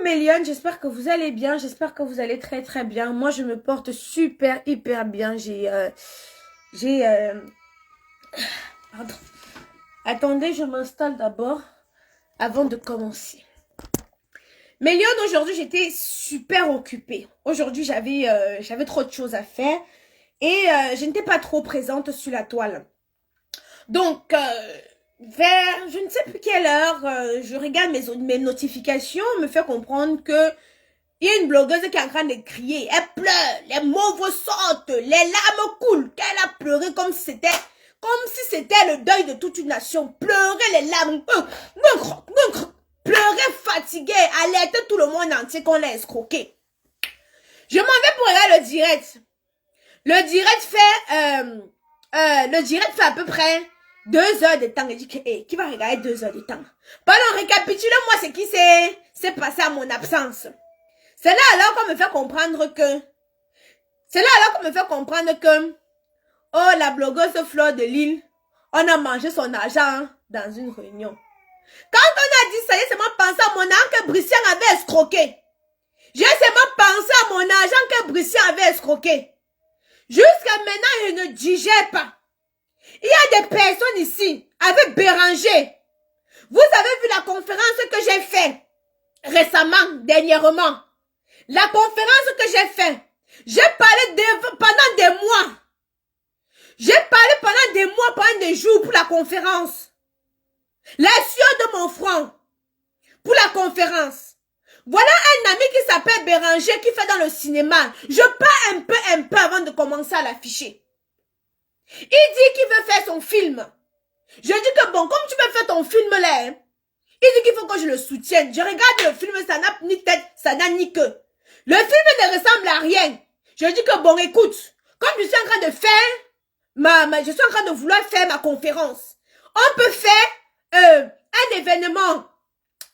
mes lions, j'espère que vous allez bien, j'espère que vous allez très très bien. Moi, je me porte super, hyper bien. Pardon. Attendez, je m'installe d'abord avant de commencer. Mes lions, aujourd'hui, j'étais super occupée. Aujourd'hui, j'avais trop de choses à faire et je n'étais pas trop présente sur la toile. Donc, vers je ne sais plus quelle heure, je regarde mes notifications, me fait comprendre que il y a une blogueuse qui est en train de crier. Elle pleure, les mots sortent, les larmes coulent. Qu'elle a pleuré comme si c'était le deuil de toute une nation. Pleurer les larmes, pleurer fatiguée, alerter tout le monde entier qu'on l'a escroqué. Je m'en vais pour regarder le direct. Le direct fait à peu près 2 heures de temps. Je dis que, qui va regarder 2 heures de temps? Pardon, récapitule-moi ce qui s'est passé à mon absence. C'est là alors qu'on me fait comprendre que, oh, la blogueuse Fleur de Lille, on a mangé son argent dans une réunion. Quand on a dit ça, j'ai seulement pensé à mon argent que Bricien avait escroqué. J'ai seulement pensé à mon argent que Bricien avait escroqué. Jusqu'à maintenant, je ne digère pas. Il y a des personnes ici, avec Béranger. Vous avez vu la conférence que j'ai faite récemment, dernièrement. La conférence que j'ai faite, j'ai parlé pendant des mois. J'ai parlé pendant des mois, pendant des jours pour la conférence. La sueur de mon front pour la conférence. Voilà un ami qui s'appelle Béranger qui fait dans le cinéma. Je parle un peu avant de commencer à l'afficher. Il dit qu'il veut faire son film. Je dis que bon, comme tu veux faire ton film là, il dit qu'il faut que je le soutienne. Je regarde le film, ça n'a ni tête, ça n'a ni queue. Le film ne ressemble à rien. Je dis que bon, écoute, comme je suis en train de faire je suis en train de vouloir faire ma conférence. On peut faire un événement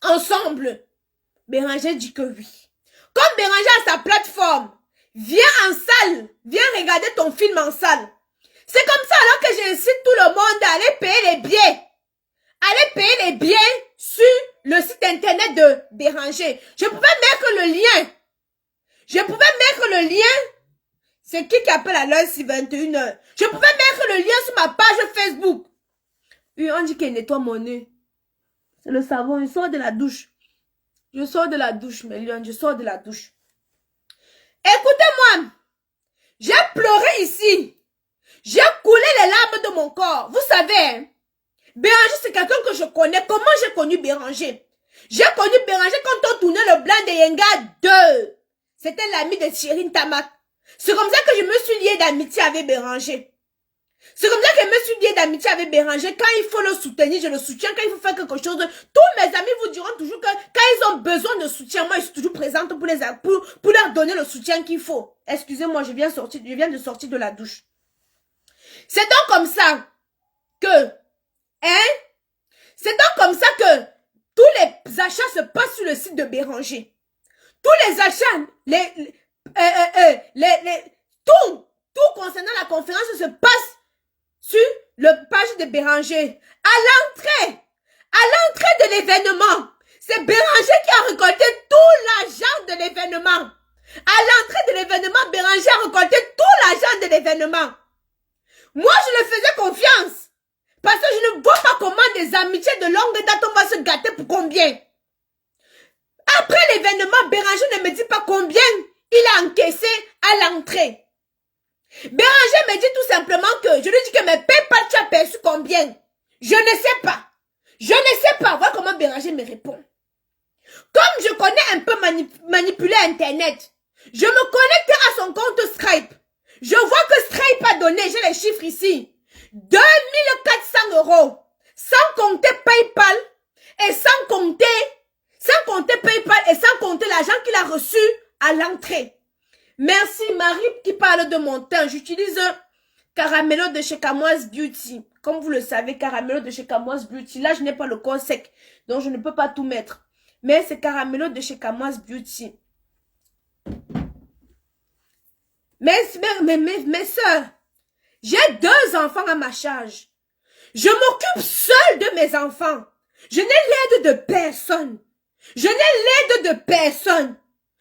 ensemble. Béranger dit que oui. Comme Béranger a sa plateforme, viens en salle, viens regarder ton film en salle. C'est comme ça alors que j'incite tout le monde à aller payer les billets. Allez payer les billets sur le site internet de Béranger. Je pouvais mettre le lien. C'est qui appelle à l'heure si 21h. Je pouvais mettre le lien sur ma page Facebook. Oui, on dit qu'il nettoie mon nez. C'est le savon, il sort de la douche. Je sors de la douche, mes lions, je sors de la douche. Écoutez-moi. J'ai pleuré ici. J'ai coulé les larmes de mon corps. Vous savez, hein? Béranger, c'est quelqu'un que je connais. Comment j'ai connu Béranger? J'ai connu Béranger quand on tournait le blanc de Yenga 2. C'était l'ami de Thierry Tamak. C'est comme ça que je me suis liée d'amitié avec Béranger. C'est comme ça que je me suis liée d'amitié avec Béranger. Quand il faut le soutenir, je le soutiens. Quand il faut faire quelque chose, tous mes amis vous diront toujours que quand ils ont besoin de soutien, moi je suis toujours présente pour leur donner le soutien qu'il faut. Excusez-moi, je viens de sortir de la douche. C'est donc comme ça que, tous les achats se passent sur le site de Béranger. Tous les achats, tout concernant la conférence se passe sur le page de Béranger. À l'entrée de l'événement, c'est Béranger qui a récolté tout l'argent de l'événement. À l'entrée de l'événement, Béranger a récolté tout l'argent de l'événement. Moi, je le faisais confiance. Parce que je ne vois pas comment des amitiés de longue date, on va se gâter pour combien. Après l'événement, Béranger ne me dit pas combien il a encaissé à l'entrée. Béranger me dit tout simplement que, je lui dis que mes PayPal, tu as perçu combien? Je ne sais pas. Voilà comment Béranger me répond. Comme je connais un peu manipuler Internet, je me connecte à son compte Stripe. Je vois que Stripe a donné, j'ai les chiffres ici, 2400 €, sans compter PayPal et sans compter PayPal et sans compter l'argent qu'il a reçu à l'entrée. Merci Marie qui parle de mon teint. J'utilise Caramello de chez Camoise Beauty. Comme vous le savez, Caramello de chez Camoise Beauty. Là, je n'ai pas le corps sec, donc je ne peux pas tout mettre. Mais c'est Caramello de chez Camoise Beauty. Mes soeurs, j'ai 2 enfants à ma charge. Je m'occupe seule de mes enfants. Je n'ai l'aide de personne. Je n'ai l'aide de personne.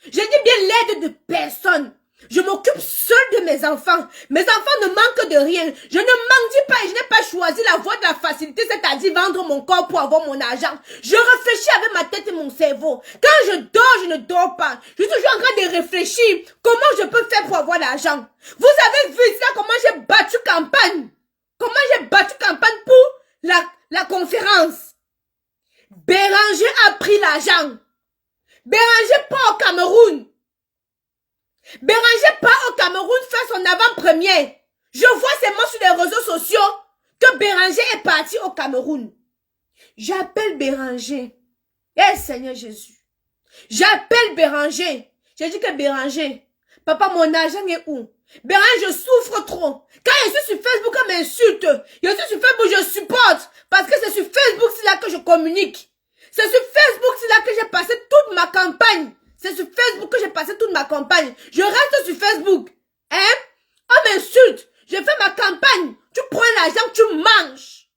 Je dis bien l'aide de personne. Je m'occupe seule de mes enfants. Mes enfants ne manquent de rien. Je ne mendie pas et je n'ai pas choisi la voie de la facilité, c'est-à-dire vendre mon corps pour avoir mon argent. Je réfléchis avec ma tête et mon cerveau. Quand je dors, je ne dors pas. Je suis toujours en train de réfléchir comment je peux faire pour avoir l'argent. Vous avez vu ça, comment j'ai battu campagne. Comment j'ai battu campagne pour la conférence. Béranger a pris l'argent. Béranger part au Cameroun. Béranger part au Cameroun faire son avant-première. Je vois seulement sur les réseaux sociaux que Béranger est parti au Cameroun. J'appelle Béranger. Eh Seigneur Jésus. J'appelle Béranger. J'ai dit que Béranger, papa, mon argent est où? Béranger, je souffre trop. Quand je suis sur Facebook, on m'insulte. Je suis sur Facebook, je supporte. Parce que c'est sur Facebook, c'est là que je communique. C'est sur Facebook, c'est là que j'ai passé toute ma campagne. C'est sur Facebook que j'ai passé toute ma campagne. Je reste sur Facebook. Hein? On m'insulte. Je fais ma campagne. Tu prends l'argent, tu manges.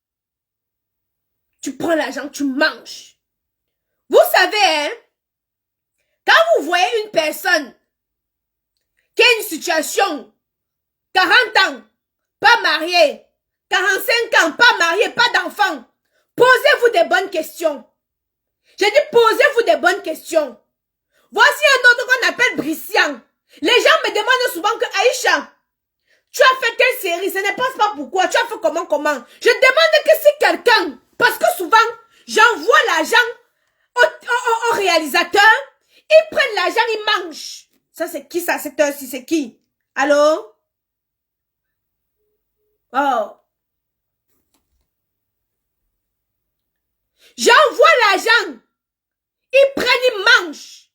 Tu prends l'argent, tu manges. Vous savez, hein? Quand vous voyez une personne qui a une situation, 40 ans, pas mariée, 45 ans, pas mariée, pas d'enfant, posez-vous des bonnes questions. J'ai dit posez-vous des bonnes questions. Voici un autre qu'on appelle Brissian. Les gens me demandent souvent que Aïcha, tu as fait quelle série? Ce n'est pas pourquoi. Tu as fait comment? Je demande que si quelqu'un, parce que souvent, j'envoie l'argent au réalisateur, ils prennent l'argent, ils mangent. Ça, c'est qui ça, cette heure-ci? C'est qui? Allô? Oh. J'envoie l'argent. Ils prennent, ils mangent.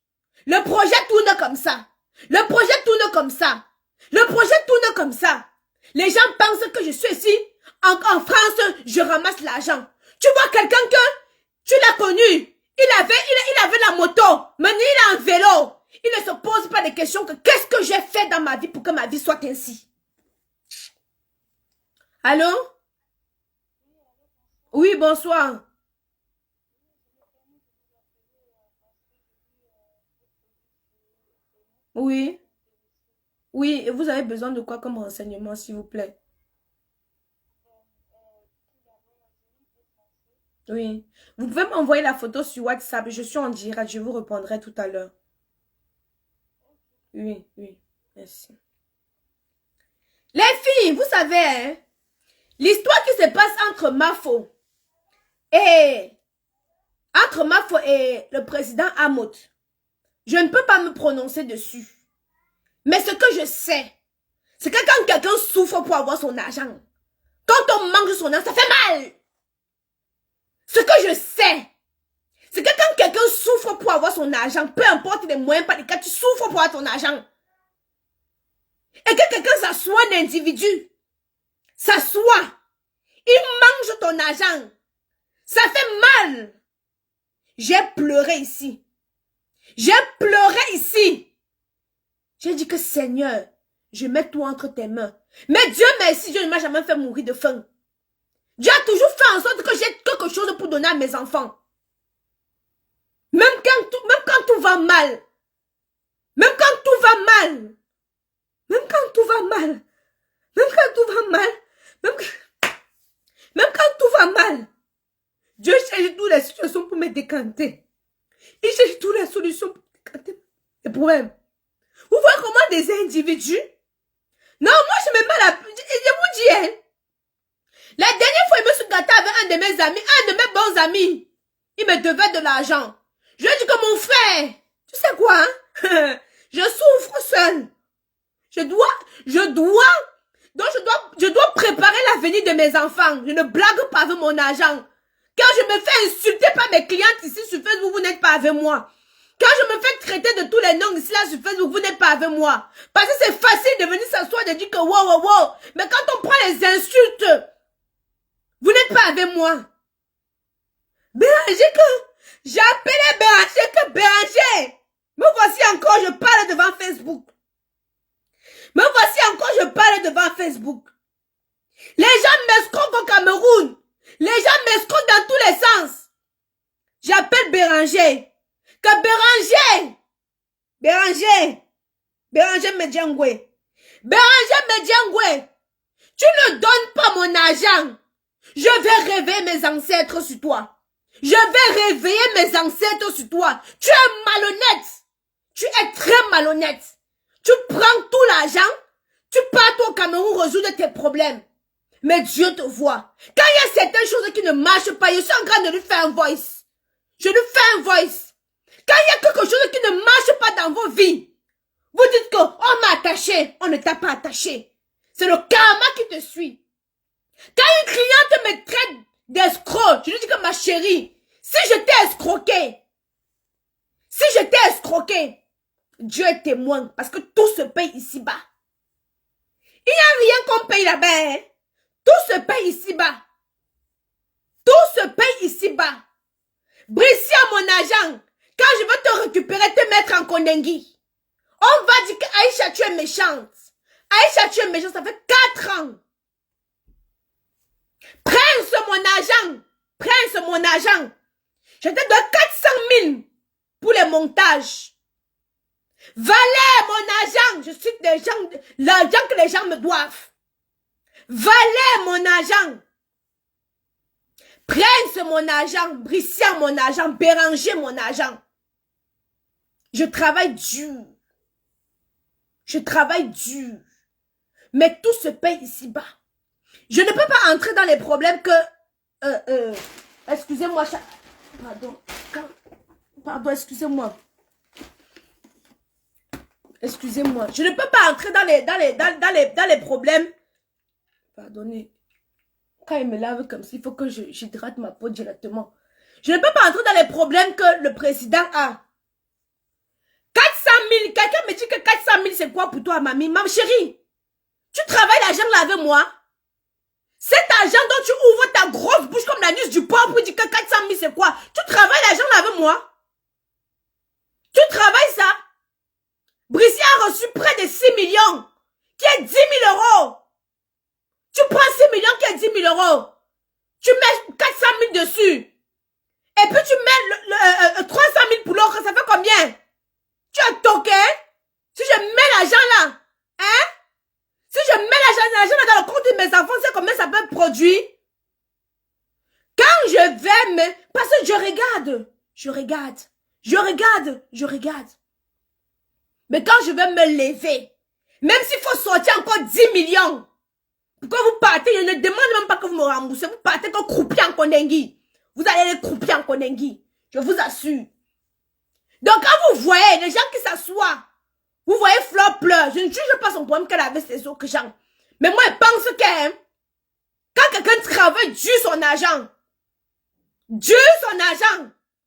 Le projet tourne comme ça. Le projet tourne comme ça. Le projet tourne comme ça. Les gens pensent que je suis ici. En France, je ramasse l'argent. Tu vois quelqu'un que tu l'as connu. Il avait la moto. Maintenant, il est en vélo. Il ne se pose pas de questions que qu'est-ce que j'ai fait dans ma vie pour que ma vie soit ainsi. Allô? Oui, bonsoir. Oui. Oui, et vous avez besoin de quoi comme renseignement, s'il vous plaît? Oui. Vous pouvez m'envoyer la photo sur WhatsApp. Je suis en direct. Je vous répondrai tout à l'heure. Oui, oui. Merci. Les filles, vous savez, hein, l'histoire qui se passe entre Mafo et le président Hamot, je ne peux pas me prononcer dessus. Mais ce que je sais, c'est que quand quelqu'un souffre pour avoir son argent, quand on mange son argent, ça fait mal. Ce que je sais, c'est que quand quelqu'un souffre pour avoir son argent, peu importe les moyens par lesquels tu souffres pour avoir ton argent, et que quelqu'un s'assoit, un individu, s'assoit, il mange ton argent, ça fait mal. J'ai pleuré ici. J'ai pleuré ici. J'ai dit que Seigneur, je mets tout entre tes mains. Mais Dieu merci, Dieu ne m'a jamais fait mourir de faim. Dieu a toujours fait en sorte que j'ai quelque chose pour donner à mes enfants. Même quand tout va mal. Même quand tout va mal. Même quand tout va mal. Même quand tout va mal. Même quand tout va mal. Dieu cherche toutes les situations pour me décanter. Il cherche toutes les solutions pour décanter les problèmes. Vous voyez comment des individus... Non, moi je me mets la... Je vous dis, hein. La dernière fois, il me suis gâté avec un de mes amis, un de mes bons amis. Il me devait de l'argent. Je lui ai dit que mon frère, tu sais quoi, hein? Je souffre seul. Donc je dois préparer l'avenir de mes enfants. Je ne blague pas avec mon argent. Quand je me fais insulter par mes clientes ici sur Facebook, vous n'êtes pas avec moi. Quand je me fais traiter de tous les noms ici là sur Facebook, vous n'êtes pas avec moi. Parce que c'est facile de venir s'asseoir et de dire que wow. Mais quand on prend les insultes, vous n'êtes pas avec moi. Béranger que j'ai appelé Béranger que Béranger. Me voici encore, je parle devant Facebook. Me voici encore, je parle devant Facebook. Les gens m'escroquent au Cameroun. Les gens m'escroquent dans tous les sens. J'appelle Béranger. que Béranger Mediangwe, tu ne donnes pas mon argent. Je vais réveiller mes ancêtres sur toi. Je vais réveiller mes ancêtres sur toi. Tu es malhonnête. Tu es très malhonnête. Tu prends tout l'argent, tu pars au Cameroun résoudre tes problèmes. Mais Dieu te voit. Quand il y a certaines choses qui ne marchent pas, je suis en train de lui faire un voice. Je lui fais un voice. Quand il y a quelque chose qui ne marche pas dans vos vies, vous dites que on m'a attaché, on ne t'a pas attaché. C'est le karma qui te suit. Quand une cliente me traite d'escroc, je lui dis que ma chérie, si je t'ai escroqué, Dieu est témoin, parce que tout se paye ici-bas. Il n'y a rien qu'on paye là-bas. Hein? Tout se paye ici-bas. Tout se paye ici-bas. Brissia, mon agent, quand je veux te récupérer, te mettre en Kondengi, on va dire que Aïcha, tu es méchante. Aïcha, tu es méchante, ça fait 4 ans. Prince, mon agent, je te donne 400 000 pour les montages. Valet, mon agent, je suis l'argent que les gens me doivent. Valet, mon agent. Prince, mon agent. Brissia, mon agent. Béranger, mon agent. Je travaille dur. Mais tout se paye ici-bas. Je ne peux pas entrer dans les problèmes que... excusez-moi. Pardon, excusez-moi. Excusez-moi. Je ne peux pas entrer dans les problèmes. Pardonnez. Quand il me lave comme ça, il faut que j'hydrate ma peau directement. Je ne peux pas entrer dans les problèmes que le président a. 400 000. Quelqu'un me dit que 400 000 c'est quoi pour toi, mamie? Maman chérie, tu travailles l'argent là avec moi? Cet argent dont tu ouvres ta grosse bouche comme la nuit du porc pour dire que 400 000 c'est quoi? Tu travailles l'argent là avec moi? Tu travailles ça? Brissia a reçu près de 6 millions, qui est 10 000 euros. Tu prends 6 millions qui est 10 000 euros. Tu mets 400 000 dessus. Et puis tu mets 300 000 pour l'autre, ça fait combien? Tu as toqué? Si je mets l'argent là, hein? Si je mets l'argent là dans le compte de mes enfants, c'est combien ça peut produire? Quand je vais me... Parce que je regarde. Mais quand je vais me lever, même s'il faut sortir encore 10 millions, quand vous partez, je ne demande même pas que vous me remboursez, vous partez comme croupier en Kondengi. Vous allez les croupier en Kondengi, je vous assure. Donc quand vous voyez les gens qui s'assoient, vous voyez Fleur pleure, je ne juge pas son problème qu'elle avait ses autres gens. Mais moi, je pense que quand quelqu'un travaille, Dieu son argent.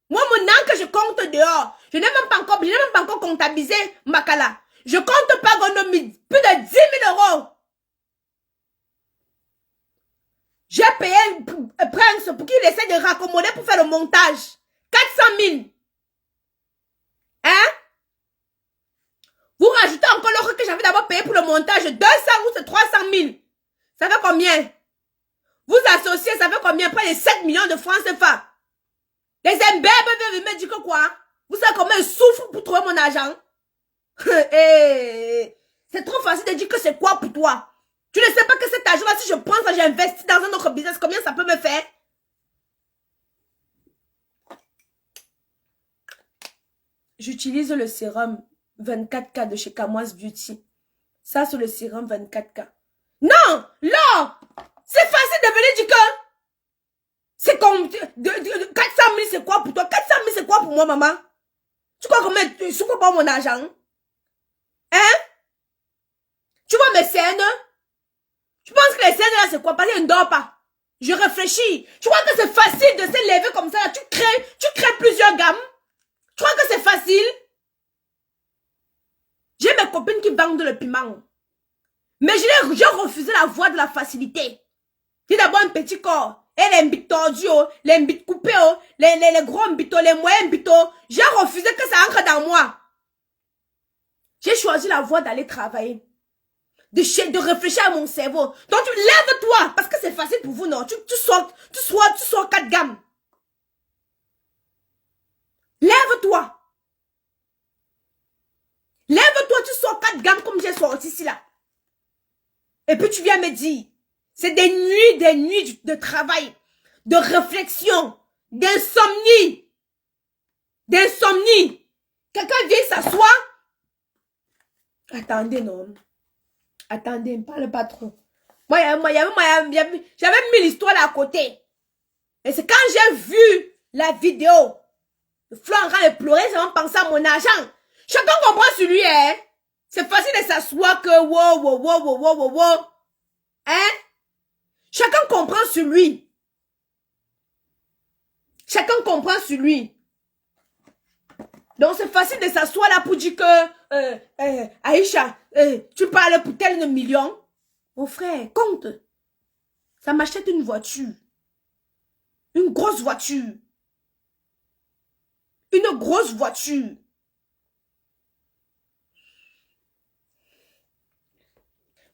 Moi, mon an que je compte dehors, je n'ai même pas encore comptabilisé Makala. Je compte pas plus de 10 000 euros. J'ai payé Prince pour qu'il essaie de raccommoder pour faire le montage. 400 000. Hein? Vous rajoutez encore l'autre que j'avais d'abord payé pour le montage. 200 ou c'est 300 000. Ça fait combien? Vous associez, ça fait combien? Près de 7 millions de francs CFA. Les imbébes me dire que quoi? Vous savez comment ils souffrent pour trouver mon argent? C'est trop facile de dire que c'est quoi pour toi? Tu ne sais pas que cet argent-là, si je prends ça, j'investis dans un autre business, combien ça peut me faire? J'utilise le sérum 24K de chez Kamoise Beauty. Ça, c'est le sérum 24K. Non! C'est facile de venir dire que c'est comme 400 000, c'est quoi pour toi? 400 000, c'est quoi pour moi, maman? Tu crois combien tu crois pas mon argent? Hein? Tu vois mes scènes? Tu penses que les scènes là, c'est quoi? Parce que je ne dors pas. Je réfléchis. Tu crois que c'est facile de se lever comme ça? Tu crées plusieurs gammes. Tu crois que c'est facile? J'ai mes copines qui vendent le piment. Mais j'ai refusé la voie de la facilité. J'ai d'abord un petit corps. Et les mbites tordus, les mbites coupés, les gros mbites, les moyens mbites. J'ai refusé que ça entre dans moi. J'ai choisi la voie d'aller travailler. De réfléchir à mon cerveau. Donc tu lèves-toi. Parce que c'est facile pour vous, non? Tu sors 4 gammes. Lève-toi. Lève-toi, tu sors 4 grammes comme j'ai sorti ici là. Et puis tu viens me dire, c'est des nuits de travail, de réflexion, d'insomnie. Quelqu'un vient s'asseoir. Attendez, non. Attendez, ne parle pas trop. J'avais mis l'histoire là à côté. Et c'est quand j'ai vu la vidéo, Florent de pleurer, ça m'a pensé à mon argent. Chacun comprend sur lui, hein. C'est facile de s'asseoir que wow. Hein? Chacun comprend sur lui. Chacun comprend sur lui. Donc c'est facile de s'asseoir là pour dire que Aïcha, tu parles pour tel million. Mon frère, compte. Ça m'achète une voiture. Une grosse voiture. Une grosse voiture.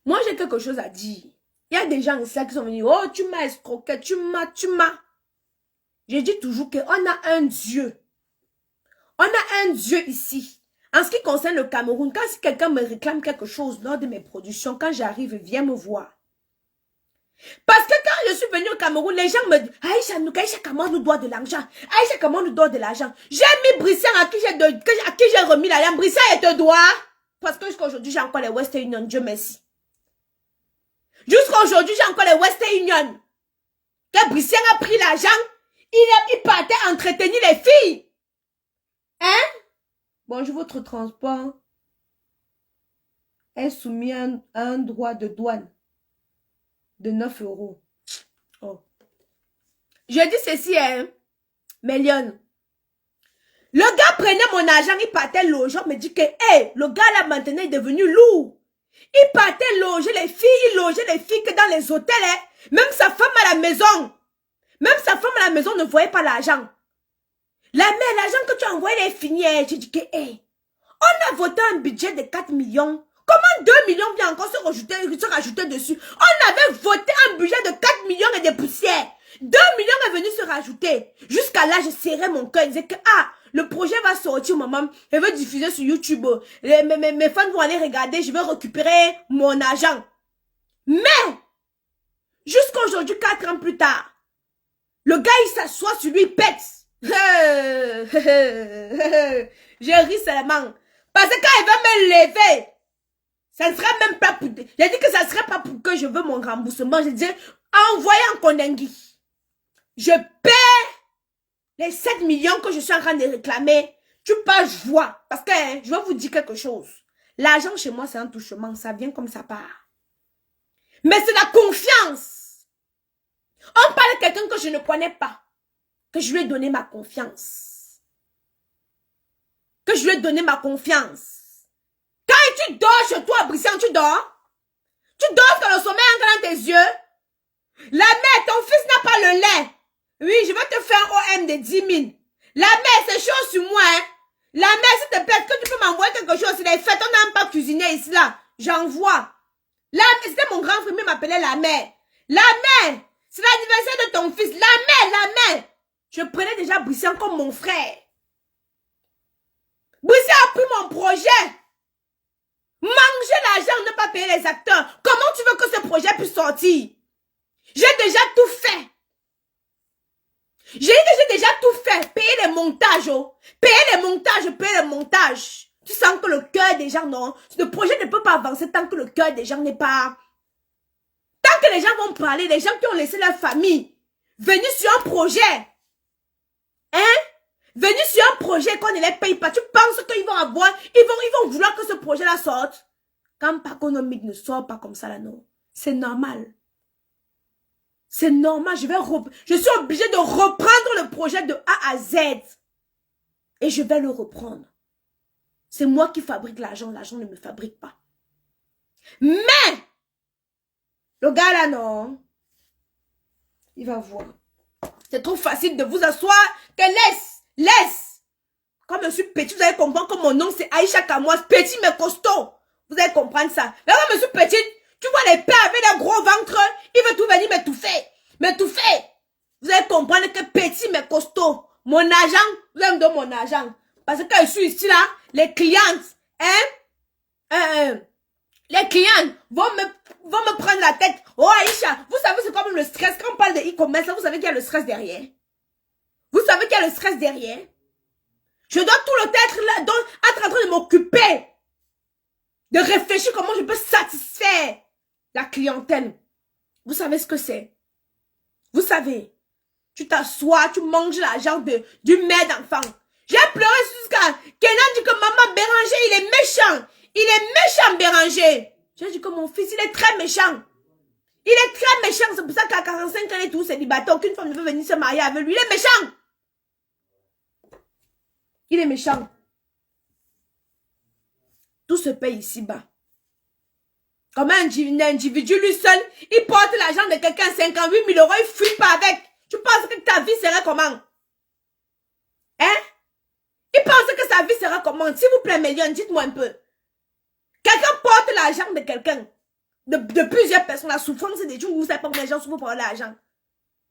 Moi, j'ai quelque chose à dire. Il y a des gens ici qui sont venus. Oh, tu m'as escroqué, tu m'as. Je dis toujours qu'on a un Dieu. On a un Dieu ici. En ce qui concerne le Cameroun, quand si quelqu'un me réclame quelque chose lors de mes productions, quand j'arrive, viens me voir. Parce que quand je suis venue au Cameroun, les gens me disent Aïcha, comment nous doit de l'argent? Aïcha, comment nous doit de l'argent? J'ai mis Brissian à qui j'ai remis l'argent. Brissian, elle te doit. Parce que jusqu'à aujourd'hui, j'ai encore les Western Union. Dieu merci. Jusqu'à aujourd'hui, j'ai encore les Western Union. Quand Brissian a pris l'argent, il partait entretenir les filles. Hein? Bonjour, votre transport est soumis à un droit de douane de 9 €. Oh. Je dis ceci, hein, Mélione. Le gars prenait mon argent, il partait loger, me dit que, hey, le gars là maintenant est devenu lourd. Il partait loger les filles, il logeait les filles que dans les hôtels, hein. Même sa femme à la maison. Même sa femme à la maison ne voyait pas l'argent. La mère, l'argent que tu as envoyé est fini, hein. Je dis que, hey, on a voté un budget de 4 millions. Comment 2 millions vient encore se rajouter dessus? On avait voté un budget de 4 millions et des poussières. 2 millions est venu se rajouter. Jusqu'à là, je serrais mon cœur. Je disais que, le projet va sortir, maman. Je vais diffuser sur YouTube. Mes fans vont aller regarder. Je vais récupérer mon argent. Mais, jusqu'à aujourd'hui, 4 ans plus tard, le gars, il s'assoit sur lui, il pète. Je ris seulement. Parce que quand il va me lever, ça ne sera même pas pour... J'ai dit que ça ne serait pas pour que je veux mon remboursement. Je dis, envoyez en Kondengi. Je paie les 7 millions que je suis en train de réclamer. Tu pas joie. Parce que je vais vous dire quelque chose. L'argent chez moi, c'est un touchement. Ça vient comme ça part. Mais c'est la confiance. On parle de quelqu'un que je ne connais pas. Que je lui ai donné ma confiance. Que je lui ai donné ma confiance. Quand tu dors chez toi, Brissian, tu dors? Tu dors quand le sommeil entre dans tes yeux? La mère, ton fils n'a pas le lait. Oui, je vais te faire un OM de 10 000. La mère, c'est chaud sur moi, hein. La mère, s'il te plaît, est-ce que tu peux m'envoyer quelque chose? C'est les fêtes, on n'a même pas cuisiné ici, là. J'envoie. C'était mon grand frère, il m'appelait la mère. La mère, c'est l'anniversaire de ton fils. La mère. Je prenais déjà Brissian comme mon frère. Brissian a pris mon projet. Manger l'argent, ne pas payer les acteurs. Comment tu veux que ce projet puisse sortir? J'ai déjà tout fait. J'ai dit que j'ai déjà tout fait. Payer les montages, oh. Payer les montages. Tu sens que le cœur des gens, non. Le projet ne peut pas avancer tant que le cœur des gens n'est pas... Tant que les gens vont parler, les gens qui ont laissé leur famille, venir sur un projet. Hein? Venir sur un projet qu'on ne les paye pas. Tu penses qu'ils vont avoir... Ils vont vouloir que ce projet-là sorte. Quand Paconomique ne sort pas comme ça, là, non. C'est normal. C'est normal. Je suis obligée de reprendre le projet de A à Z. Et je vais le reprendre. C'est moi qui fabrique l'argent. L'argent ne me fabrique pas. Mais, le gars là, non. Il va voir. C'est trop facile de vous asseoir. Que laisse. Comme je suis petit, vous allez comprendre que mon nom c'est Aïcha Kamoise. Petit mais costaud. Vous allez comprendre ça. Là, comme je suis petite, tu vois les pères avec un gros ventre. Il veut tout venir m'étouffer. Vous allez comprendre que petit mais costaud. Mon argent, vous allez me donner mon argent. Parce que quand je suis ici là, les clientes, hein, Les clients vont me prendre la tête. Oh Aïcha, vous savez c'est comme le stress. Quand on parle de e-commerce, vous savez qu'il y a le stress derrière. Vous savez qu'il y a le stress derrière. Je dois tout le temps être en train de m'occuper. De réfléchir comment je peux satisfaire la clientèle. Vous savez ce que c'est? Vous savez. Tu t'assois, tu manges l'argent du mère d'enfant. J'ai pleuré jusqu'à Kenan dit que maman Béranger, il est méchant. Il est méchant, Béranger. J'ai dit que mon fils, il est très méchant. Il est très méchant. C'est pour ça qu'à 45 ans, il est tout célibataire. Aucune femme ne veut venir se marier avec lui. Il est méchant. Il est méchant. Tout se paye ici-bas. Comme un individu, lui seul, il porte l'argent de quelqu'un 58 000 €, il fuit pas avec. Tu penses que ta vie serait comment? Hein? Il pense que sa vie sera comment? S'il vous plaît, Mélion, dites-moi un peu. Quelqu'un porte l'argent de quelqu'un. De plusieurs personnes. La souffrance, c'est des choses où vous ne savez pas combien de gens souffrent pour l'argent.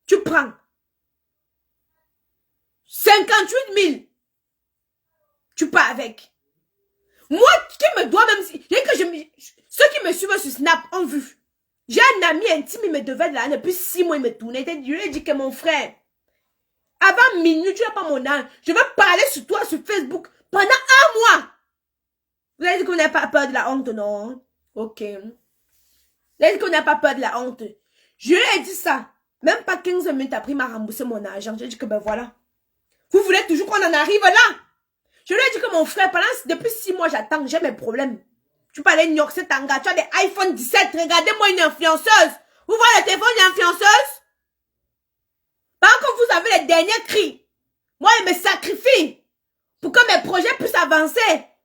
Tu prends. 58 000. Tu pars avec. Moi, qui me doit même si... Ceux qui me suivent sur Snap ont vu. J'ai un ami intime, il me devait de l'argent. Depuis 6 mois, il me tournait. Je lui ai dit que mon frère, avant minuit, tu n'as pas mon âge. Je vais parler sur toi sur Facebook pendant 1 mois. Vous avez dit qu'on n'a pas peur de la honte, non? Ok. Vous avez dit qu'on n'a pas peur de la honte. Je lui ai dit ça. Même pas 15 minutes après, il m'a remboursé mon argent. J'ai dit que ben voilà. Vous voulez toujours qu'on en arrive là? Je lui ai dit que mon frère, depuis 6 mois, j'attends. J'ai mes problèmes. Tu parlais de New York, c'est Tanga. Tu as des iPhone 17. Regardez-moi une influenceuse. Vous voyez le téléphone d'une influenceuse? Par contre, vous avez les derniers cris. Moi, je me sacrifie pour que mes projets puissent avancer.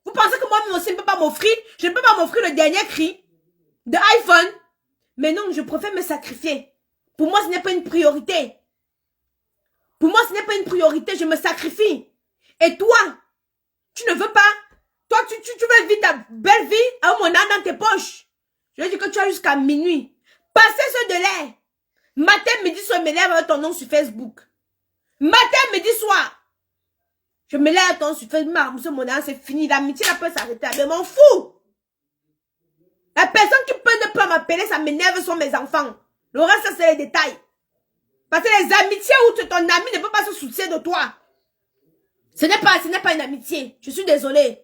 Vous pensez que moi aussi, je ne peux pas m'offrir? Je ne peux pas m'offrir le dernier cri de iPhone. Mais non, je préfère me sacrifier. Pour moi, ce n'est pas une priorité. Pour moi, ce n'est pas une priorité. Je me sacrifie. Et toi, tu ne veux pas? Toi, tu veux vivre ta belle vie à mon âme dans tes poches. Je veux dire que tu as jusqu'à minuit. Passez ce délai. Matin, midi, soir, je me lève avec ton nom sur Facebook. Matin, midi, soir. Je me lève avec ton nom sur Facebook. Mon âme, c'est fini. L'amitié, elle peut s'arrêter. Mais m'en fous. La personne qui peut ne pas m'appeler, ça m'énerve, sont mes enfants. Le reste, ça, c'est les détails. Parce que les amitiés où ton ami ne peut pas se soucier de toi. Ce n'est pas une amitié. Je suis désolée.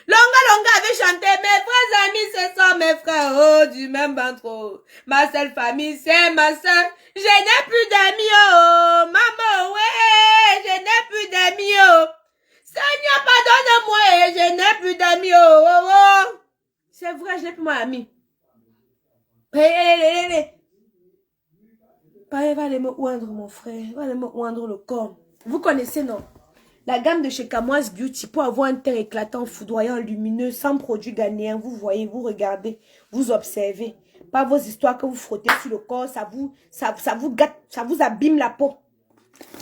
Longa avait chanté, mes vrais amis, ce sont mes frères, oh, du même ventre. Ma seule famille, c'est ma soeur. Je n'ai plus d'amis, oh, maman, ouais, je n'ai plus d'amis, oh. Seigneur, pardonne-moi, je n'ai plus d'amis, oh, oh, oh. C'est vrai, je n'ai plus mon ami. Va aller me oindre, mon frère, va aller me oindre le corps. Vous connaissez, non? La gamme de chez Camoise Beauty pour avoir un teint éclatant, foudroyant, lumineux, sans produit ghanéen. Vous voyez, vous regardez, vous observez. Pas vos histoires que vous frottez sur le corps, ça vous gâte, ça vous abîme la peau.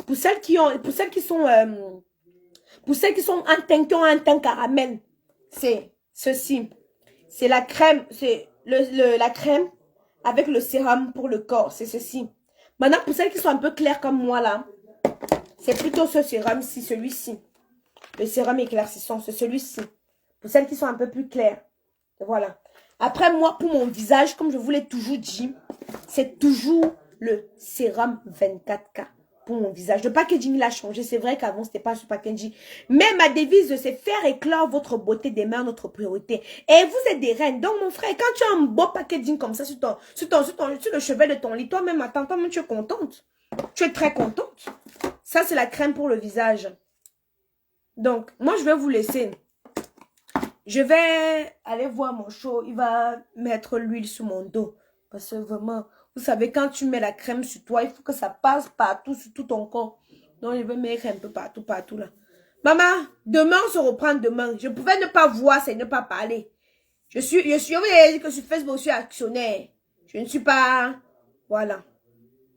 Pour celles qui sont en teint, qui ont un teint caramel, c'est ceci. C'est la crème, c'est la crème avec le sérum pour le corps, c'est ceci. Maintenant, pour celles qui sont un peu claires comme moi là, c'est plutôt ce sérum-ci, celui-ci. Le sérum éclaircissant, c'est celui-ci. Pour celles qui sont un peu plus claires. Voilà. Après, moi, pour mon visage, comme je vous l'ai toujours dit, c'est toujours le sérum 24K pour mon visage. Le packaging, il a changé. C'est vrai qu'avant, c'était pas ce packaging. Mais ma devise, c'est faire éclore votre beauté des mains, notre priorité. Et vous êtes des reines. Donc, mon frère, quand tu as un beau packaging comme ça sur le chevet de ton lit, toi-même, attends, toi-même, tu es contente. Tu es très contente. Ça, c'est la crème pour le visage. Donc, moi, je vais vous laisser. Je vais aller voir mon show. Il va mettre l'huile sur mon dos. Parce que vraiment, vous savez, quand tu mets la crème sur toi, il faut que ça passe partout, sur tout ton corps. Donc, je vais mettre un peu partout là. Maman, demain, on se reprend demain. Je pouvais ne pas voir, c'est ne pas parler. Je vous ai dit que sur Facebook, je suis actionnaire. Je ne suis pas... Voilà.